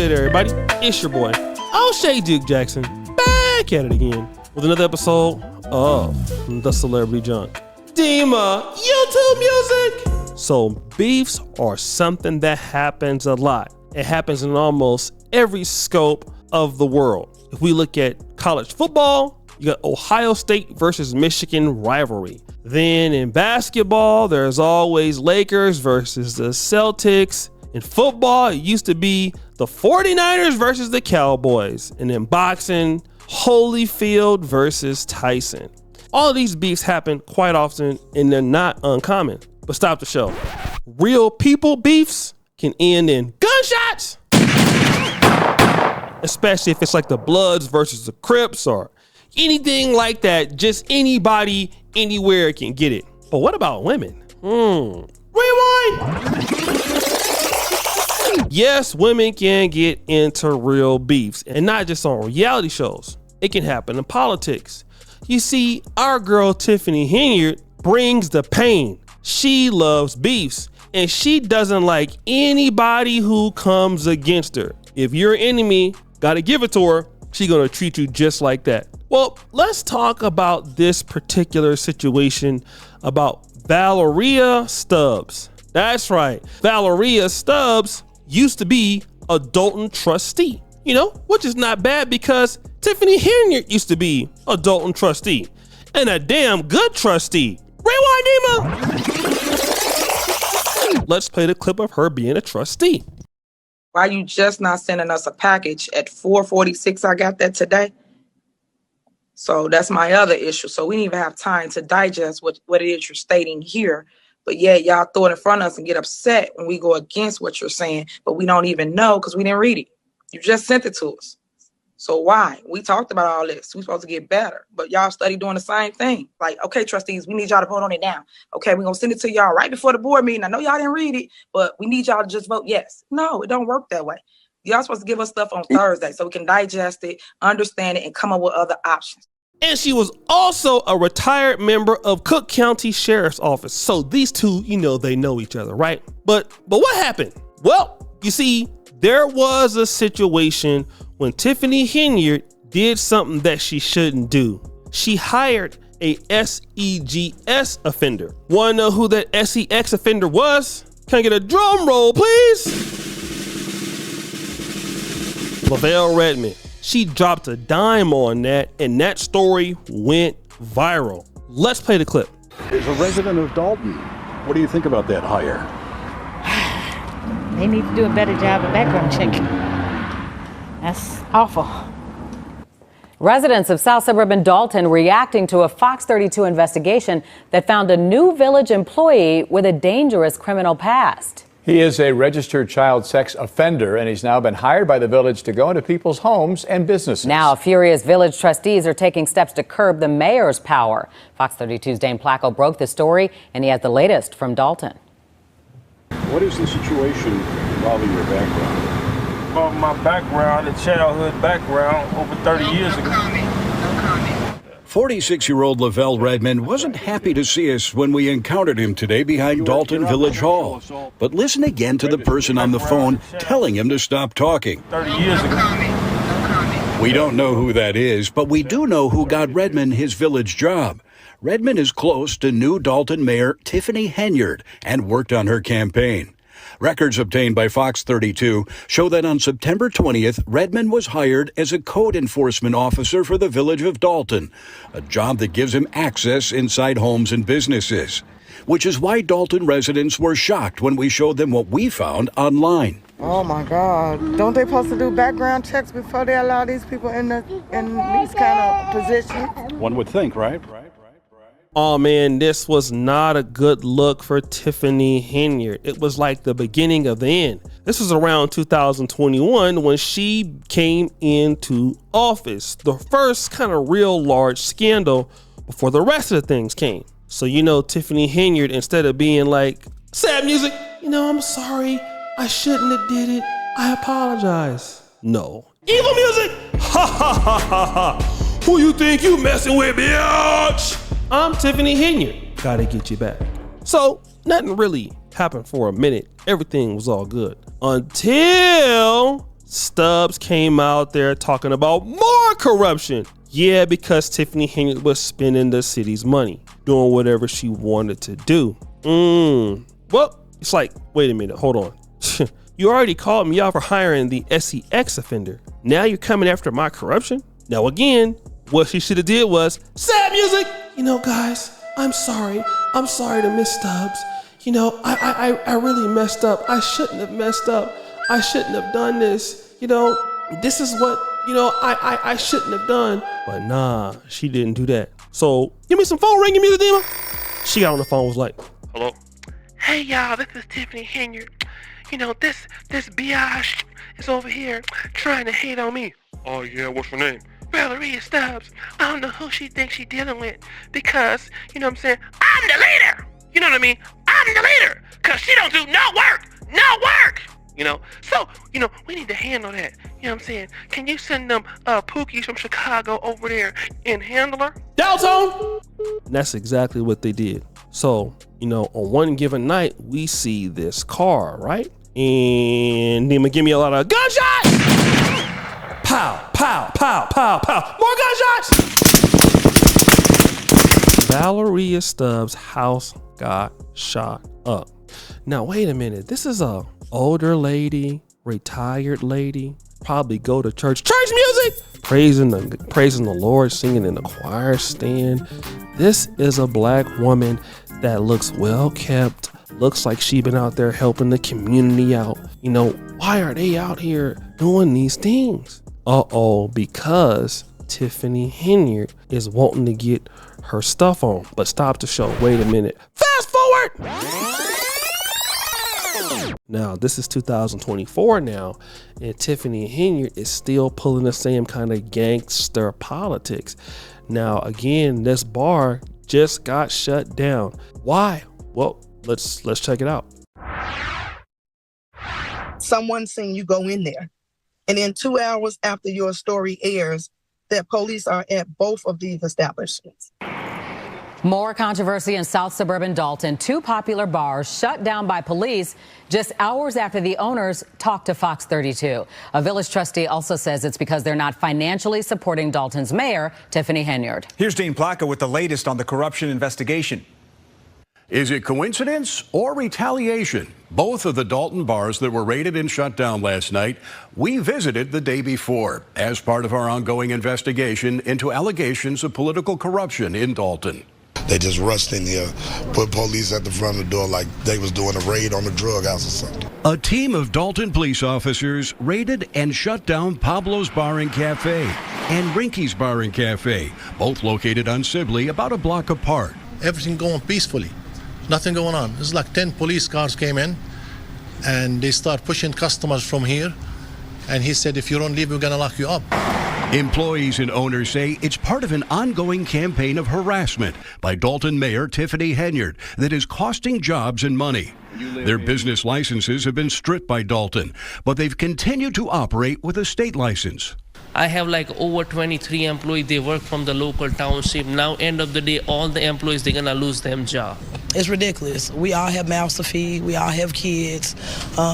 good, everybody? It's your boy, O'Shea Duke Jackson, back at it again with another episode of The Celebrity Junk. Dima, YouTube music! So beefs are something that happens a lot. It happens in almost every scope of the world. If we look at college football, you got Ohio State versus Michigan rivalry. Then in basketball, there's always Lakers versus the Celtics. In football, it used to be the 49ers versus the Cowboys. And in boxing, Holyfield versus Tyson. All of these beefs happen quite often and they're not uncommon. But stop the show. Real people beefs can end in gunshots. Especially if it's like the Bloods versus the Crips or anything like that. Just anybody, anywhere can get it. But what about women? Rewind. Yes, women can get into real beefs, and not just on reality shows. It can happen in politics. You see, our girl Tiffany Henyard brings the pain. She loves beefs, and she doesn't like anybody who comes against her. If you're an enemy, gotta give it to her. She's gonna treat you just like that. Well, let's talk about this particular situation about Valeria Stubbs. That's right, Valeria Stubbs used to be a Dalton trustee, which is not bad because Tiffany Henyard used to be a Dalton trustee and a damn good trustee. Rewind, Nima. Let's play the clip of her being a trustee. Why you just not sending us a package at 4:46? I got that today. So that's my other issue. So we didn't even have time to digest what it is you're stating here. But yeah, y'all throw it in front of us and get upset when we go against what you're saying, but we don't even know because we didn't read it. You just sent it to us. So why? We talked about all this. We're supposed to get better, but y'all study doing the same thing. Like, okay, trustees, we need y'all to vote on it now. Okay, we're going to send it to y'all right before the board meeting. I know y'all didn't read it, but we need y'all to just vote yes. No, it don't work that way. Y'all supposed to give us stuff on Thursday so we can digest it, understand it, and come up with other options. And she was also a retired member of Cook County Sheriff's Office. So these two, they know each other, right? But what happened? Well, you see, there was a situation when Tiffany Henyard did something that she shouldn't do. She hired a SEGS offender. Want to know who that SEX offender was? Can I get a drum roll, please? Lavelle Redmond. She dropped a dime on that, and that story went viral. Let's play the clip. As a resident of Dalton, what do you think about that hire? They need to do a better job of background checking. That's awful. Residents of South Suburban Dalton reacting to a Fox 32 investigation that found a new village employee with a dangerous criminal past. He is a registered child sex offender, and he's now been hired by the village to go into people's homes and businesses. Now, furious village trustees are taking steps to curb the mayor's power. Fox 32's Dane Placco broke the story, and he has the latest from Dalton. What is the situation involving your background? Well, my background, a childhood background, over 30 years ago. 46-year-old Lavelle Redmond wasn't happy to see us when we encountered him today behind Dalton Village Hall. But listen again to the person on the phone telling him to stop talking. 30 years ago. We don't know who that is, but we do know who got Redmond his village job. Redmond is close to new Dalton Mayor Tiffany Henyard and worked on her campaign. Records obtained by Fox 32 show that on September 20th, Redmond was hired as a code enforcement officer for the village of Dalton, a job that gives him access inside homes and businesses, which is why Dalton residents were shocked when we showed them what we found online. Oh my God, don't they supposed to do background checks before they allow these people in these kind of positions? One would think, right? Oh man, this was not a good look for Tiffany Henyard. It was like the beginning of the end. This was around 2021 when she came into office. The first kind of real large scandal before the rest of the things came. So Tiffany Henyard, instead of being like, sad music, I'm sorry, I shouldn't have did it, I apologize. No. Evil music! Ha ha ha ha ha! Who you think you messing with, bitch? I'm Tiffany Henyard. Gotta get you back. So nothing really happened for a minute. Everything was all good until Stubbs came out there talking about more corruption. Yeah, because Tiffany Henyard was spending the city's money, doing whatever she wanted to do. Well, it's like, wait a minute, hold on. You already called me out for hiring the SEX offender. Now you're coming after my corruption? Now again, what she should have did was, sad music! You know, guys, I'm sorry. I'm sorry to Miss Stubbs. You know, I really messed up. I shouldn't have messed up. I shouldn't have done this. You know, this is what, you know, I shouldn't have done. But nah, she didn't do that. So give me some phone ringing music, Dima. She got on the phone, was like, hello? Hey y'all, this is Tiffany Henyard. You know, this biatch is over here trying to hate on me. Oh yeah, what's her name? Valeria Stubbs. I don't know who she thinks she's dealing with because, you know what I'm saying, I'm the leader. You know what I mean? I'm the leader because she don't do no work. You know, so, you know, we need to handle that. You know what I'm saying? Can you send them Pookies from Chicago over there and handle her? Downtown! And that's exactly what they did. So, you know, on one given night, we see this car, right? And Nima give me a lot of gunshots! Pow, pow, pow, pow, pow. More gunshots! Valeria Stubbs' house got shot up. Now, wait a minute. This is a older lady, retired lady, probably go to church music, praising the Lord, singing in the choir stand. This is a black woman that looks well kept, looks like she been out there helping the community out. You know, why are they out here doing these things? Because Tiffany Henyard is wanting to get her stuff on. But stop the show. Wait a minute. Fast forward. Now, this is 2024 now, and Tiffany Henyard is still pulling the same kind of gangster politics. Now, again, this bar just got shut down. Why? Well, let's check it out. Someone seen you go in there, and then 2 hours after your story airs, that police are at both of these establishments. More controversy in South suburban Dalton. Two popular bars shut down by police just hours after the owners talked to Fox 32. A village trustee also says it's because they're not financially supporting Dalton's mayor, Tiffany Henyard. Here's Dean Placca with the latest on the corruption investigation. Is it coincidence or retaliation? Both of the Dalton bars that were raided and shut down last night, we visited the day before as part of our ongoing investigation into allegations of political corruption in Dalton. They just rushed in here, put police at the front of the door like they was doing a raid on the drug house or something. A team of Dalton police officers raided and shut down Pablo's Bar and Cafe and Rinky's Bar and Cafe, both located on Sibley, about a block apart. Everything going peacefully. Nothing going on. It's like 10 police cars came in and they start pushing customers from here. And he said, if you don't leave, we're going to lock you up. Employees and owners say it's part of an ongoing campaign of harassment by Dalton Mayor Tiffany Henyard that is costing jobs and money. Their business licenses have been stripped by Dalton, but they've continued to operate with a state license. I have like over 23 employees. They work from the local township. Now, end of the day, all the employees, they're going to lose their job. It's ridiculous. We all have mouths to feed. We all have kids.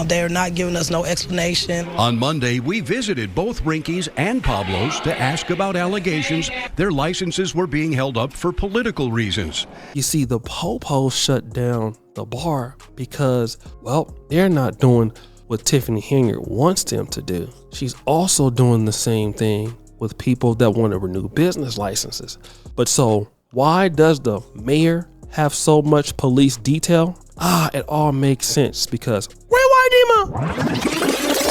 They're not giving us no explanation. On Monday, we visited both Rinky's and Pablo's to ask about allegations their licenses were being held up for political reasons. You see, the po-po shut down the bar because, well, they're not doing what Tiffany Henyard wants them to do. She's also doing the same thing with people that want to renew business licenses. But so why does the mayor have so much police detail? It all makes sense because rewind, Dima.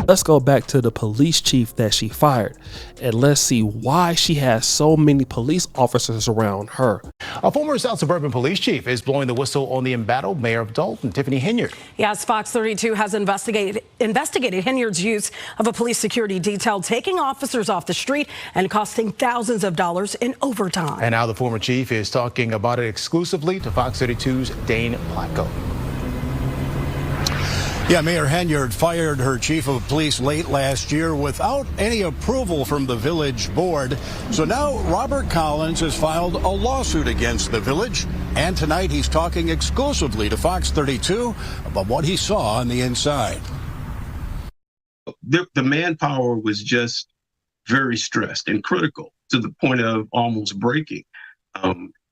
Let's go back to the police chief that she fired and let's see why she has so many police officers around her. A former South Suburban police chief is blowing the whistle on the embattled mayor of Dalton, Tiffany Henyard. Yes, Fox 32 has investigated Henyard's use of a police security detail, taking officers off the street and costing thousands of dollars in overtime. And now the former chief is talking about it exclusively to Fox 32's Dean Placca. Yeah, Mayor Henyard fired her chief of police late last year without any approval from the village board. So now Robert Collins has filed a lawsuit against the village. And tonight he's talking exclusively to Fox 32 about what he saw on the inside. the manpower was just very stressed and critical to the point of almost breaking,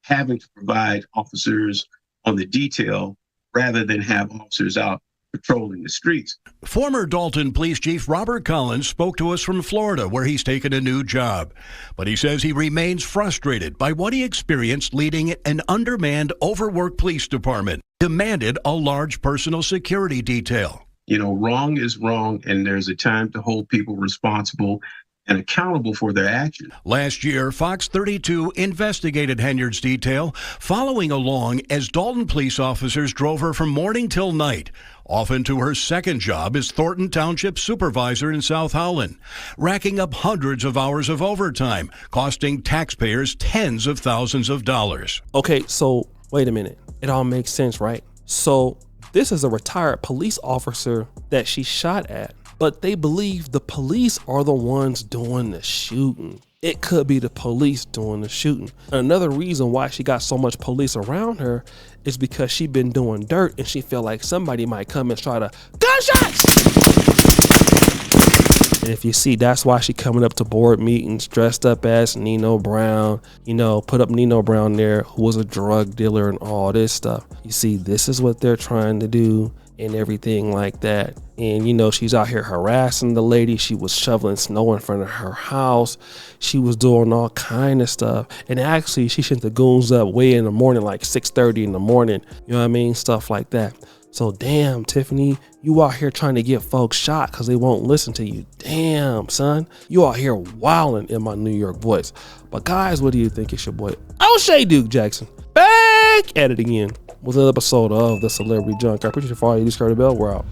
having to provide officers on the detail rather than have officers out patrolling the streets. Former Dalton Police Chief Robert Collins spoke to us from Florida, where he's taken a new job. But he says he remains frustrated by what he experienced leading an undermanned, overworked police department. Demanded a large personal security detail. You know, wrong is wrong, and there's a time to hold people responsible and accountable for their actions. Last year, Fox 32 investigated Henyard's detail, following along as Dalton police officers drove her from morning till night, often to her second job as Thornton Township supervisor in South Howland, racking up hundreds of hours of overtime, costing taxpayers tens of thousands of dollars. Okay, so wait a minute. It all makes sense, right? So this is a retired police officer that she shot at, but they believe the police are the ones doing the shooting. It could be the police doing the shooting. Another reason why she got so much police around her is because she been doing dirt and she feel like somebody might come and try to gunshots. And if you see, that's why she coming up to board meetings dressed up as Nino Brown, you know, put up Nino Brown there, who was a drug dealer and all this stuff. You see, this is what they're trying to do and everything like that. And you know, she's out here harassing the lady. She was shoveling snow in front of her house. She was doing all kind of stuff. And actually, she sent the goons up way in the morning, like 6:30 in the morning. You know what I mean? Stuff like that. So damn, Tiffany, you out here trying to get folks shot because they won't listen to you. Damn, son, you out here wilding in my New York voice. But guys, what do you think? It's your boy O'Shea Duke Jackson, back at it again with another episode of The Celebrity Junk. I appreciate you for all you. Discard the bell. We're out.